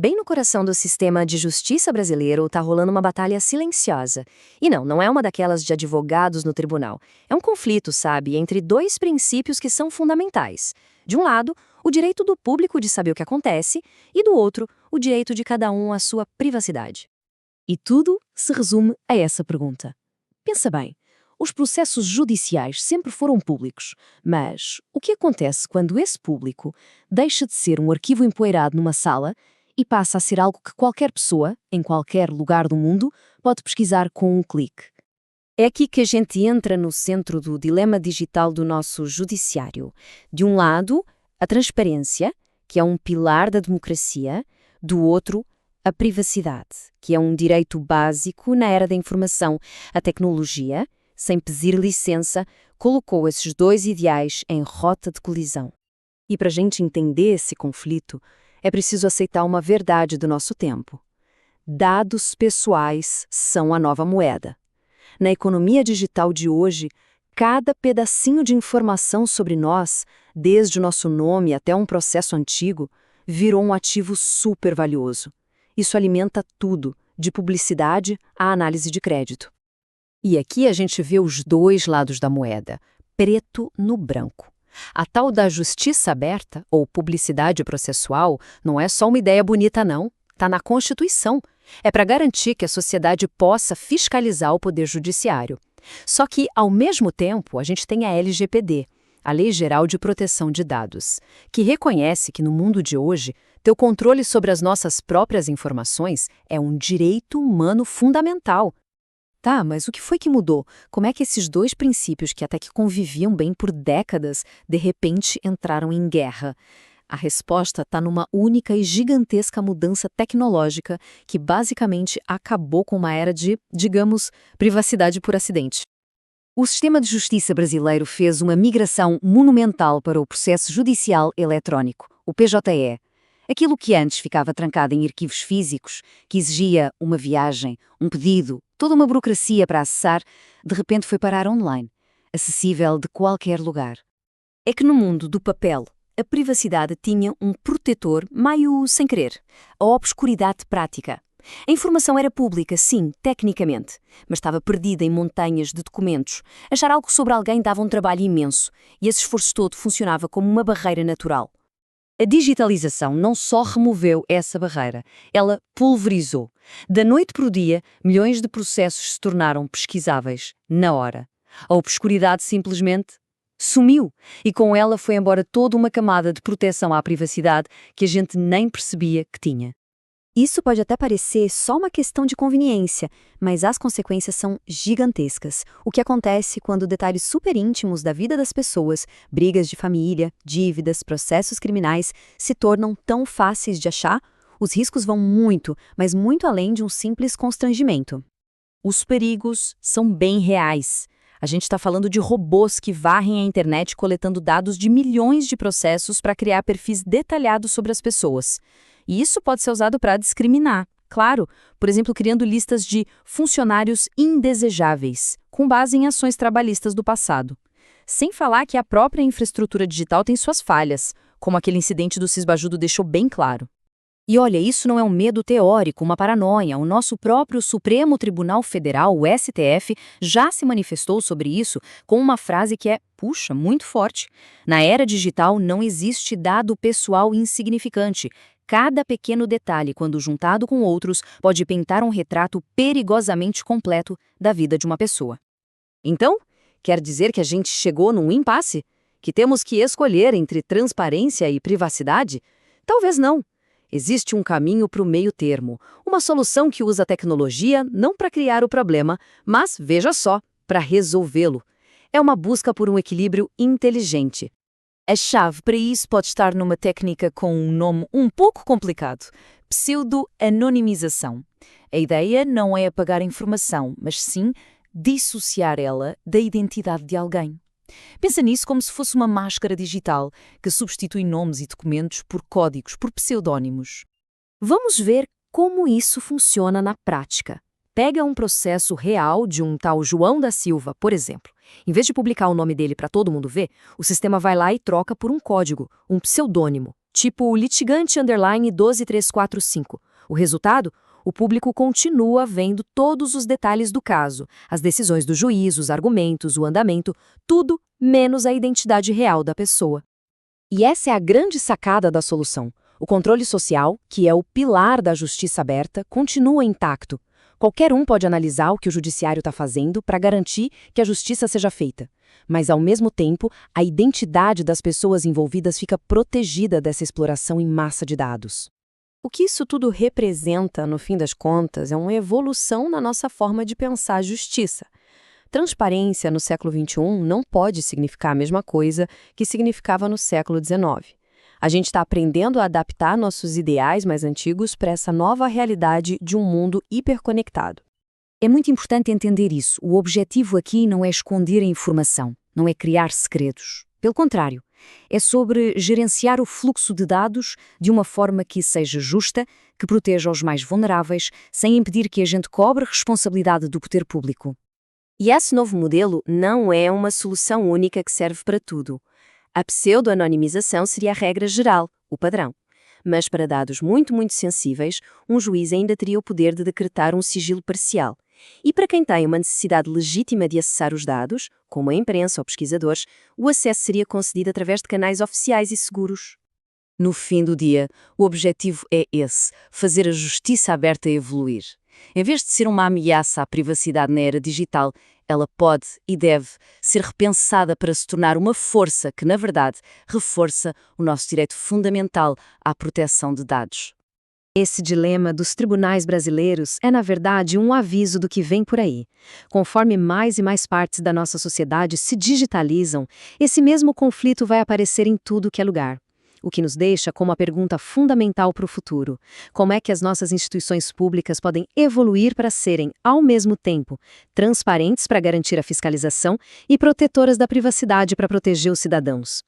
Bem no coração do sistema de justiça brasileiro está rolando uma batalha silenciosa. E não é uma daquelas de advogados no tribunal. É um conflito, sabe, entre dois princípios que são fundamentais. De um lado, o direito do público de saber o que acontece, e do outro, o direito de cada um à sua privacidade. E tudo se resume a essa pergunta. Pensa bem, os processos judiciais sempre foram públicos, mas o que acontece quando esse público deixa de ser um arquivo empoeirado numa sala e passa a ser algo que qualquer pessoa, em qualquer lugar do mundo, pode pesquisar com um clique? É aqui que a gente entra no centro do dilema digital do nosso judiciário. De um lado, a transparência, que é um pilar da democracia, do outro, a privacidade, que é um direito básico na era da informação. A tecnologia, sem pedir licença, colocou esses dois ideais em rota de colisão. E para a gente entender esse conflito, é preciso aceitar uma verdade do nosso tempo. Dados pessoais são a nova moeda. Na economia digital de hoje, cada pedacinho de informação sobre nós, desde o nosso nome até um processo antigo, virou um ativo super valioso. Isso alimenta tudo, de publicidade à análise de crédito. E aqui a gente vê os dois lados da moeda, preto no branco. A tal da justiça aberta, ou publicidade processual, não é só uma ideia bonita não, está na Constituição. É para garantir que a sociedade possa fiscalizar o poder judiciário. Só que, ao mesmo tempo, a gente tem a LGPD, a Lei Geral de Proteção de Dados, que reconhece que no mundo de hoje, ter o controle sobre as nossas próprias informações é um direito humano fundamental. Tá, mas o que foi que mudou? Como é que esses dois princípios, que até que conviviam bem por décadas, de repente entraram em guerra? A resposta está numa única e gigantesca mudança tecnológica que basicamente acabou com uma era de, digamos, privacidade por acidente. O sistema de justiça brasileiro fez uma migração monumental para o processo judicial eletrônico, o PJE. Aquilo que antes ficava trancado em arquivos físicos, que exigia uma viagem, um pedido, toda uma burocracia para acessar, de repente foi parar online, acessível de qualquer lugar. É que no mundo do papel, a privacidade tinha um protetor meio sem querer, a obscuridade prática. A informação era pública, sim, tecnicamente, mas estava perdida em montanhas de documentos. Achar algo sobre alguém dava um trabalho imenso, e esse esforço todo funcionava como uma barreira natural. A digitalização não só removeu essa barreira, ela pulverizou. Da noite para o dia, milhões de processos se tornaram pesquisáveis, na hora. A obscuridade simplesmente sumiu, e com ela foi embora toda uma camada de proteção à privacidade que a gente nem percebia que tinha. Isso pode até parecer só uma questão de conveniência, mas as consequências são gigantescas. O que acontece quando detalhes super íntimos da vida das pessoas, brigas de família, dívidas, processos criminais, se tornam tão fáceis de achar? Os riscos vão muito, mas muito além de um simples constrangimento. Os perigos são bem reais. A gente está falando de robôs que varrem a internet coletando dados de milhões de processos para criar perfis detalhados sobre as pessoas. E isso pode ser usado para discriminar, claro, por exemplo, criando listas de funcionários indesejáveis, com base em ações trabalhistas do passado. Sem falar que a própria infraestrutura digital tem suas falhas, como aquele incidente do Cisbajudo deixou bem claro. E olha, isso não é um medo teórico, uma paranoia. O nosso próprio Supremo Tribunal Federal, o STF, já se manifestou sobre isso com uma frase que é, puxa, muito forte. Na era digital não existe dado pessoal insignificante. Cada pequeno detalhe, quando juntado com outros, pode pintar um retrato perigosamente completo da vida de uma pessoa. Então, quer dizer que a gente chegou num impasse? Que temos que escolher entre transparência e privacidade? Talvez não. Existe um caminho para o meio termo, uma solução que usa a tecnologia não para criar o problema, mas, veja só, para resolvê-lo. É uma busca por um equilíbrio inteligente. A chave para isso pode estar numa técnica com um nome um pouco complicado: pseudo-anonimização. A ideia não é apagar a informação, mas sim dissociar ela da identidade de alguém. Pensa nisso como se fosse uma máscara digital que substitui nomes e documentos por códigos, por pseudónimos. Vamos ver como isso funciona na prática. Pega um processo real de um tal João da Silva, por exemplo. Em vez de publicar o nome dele para todo mundo ver, o sistema vai lá e troca por um código, um pseudônimo, tipo o litigante underline 12345. O resultado? O público continua vendo todos os detalhes do caso, as decisões do juiz, os argumentos, o andamento, tudo menos a identidade real da pessoa. E essa é a grande sacada da solução. O controle social, que é o pilar da justiça aberta, continua intacto. Qualquer um pode analisar o que o judiciário está fazendo para garantir que a justiça seja feita. Mas, ao mesmo tempo, a identidade das pessoas envolvidas fica protegida dessa exploração em massa de dados. O que isso tudo representa, no fim das contas, é uma evolução na nossa forma de pensar a justiça. Transparência no século XXI não pode significar a mesma coisa que significava no século XIX. A gente está aprendendo a adaptar nossos ideais mais antigos para essa nova realidade de um mundo hiperconectado. É muito importante entender isso. O objetivo aqui não é esconder a informação, não é criar segredos. Pelo contrário, é sobre gerenciar o fluxo de dados de uma forma que seja justa, que proteja os mais vulneráveis, sem impedir que a gente cobre responsabilidade do poder público. E esse novo modelo não é uma solução única que serve para tudo. A pseudo-anonimização seria a regra geral, o padrão. Mas para dados muito sensíveis, um juiz ainda teria o poder de decretar um sigilo parcial. E para quem tem uma necessidade legítima de acessar os dados, como a imprensa ou pesquisadores, o acesso seria concedido através de canais oficiais e seguros. No fim do dia, o objetivo é esse, fazer a justiça aberta evoluir. Em vez de ser uma ameaça à privacidade na era digital, ela pode e deve ser repensada para se tornar uma força que, na verdade, reforça o nosso direito fundamental à proteção de dados. Esse dilema dos tribunais brasileiros é, na verdade, um aviso do que vem por aí. Conforme mais e mais partes da nossa sociedade se digitalizam, esse mesmo conflito vai aparecer em tudo que é lugar. O que nos deixa com uma pergunta fundamental para o futuro. Como é que as nossas instituições públicas podem evoluir para serem, ao mesmo tempo, transparentes para garantir a fiscalização e protetoras da privacidade para proteger os cidadãos?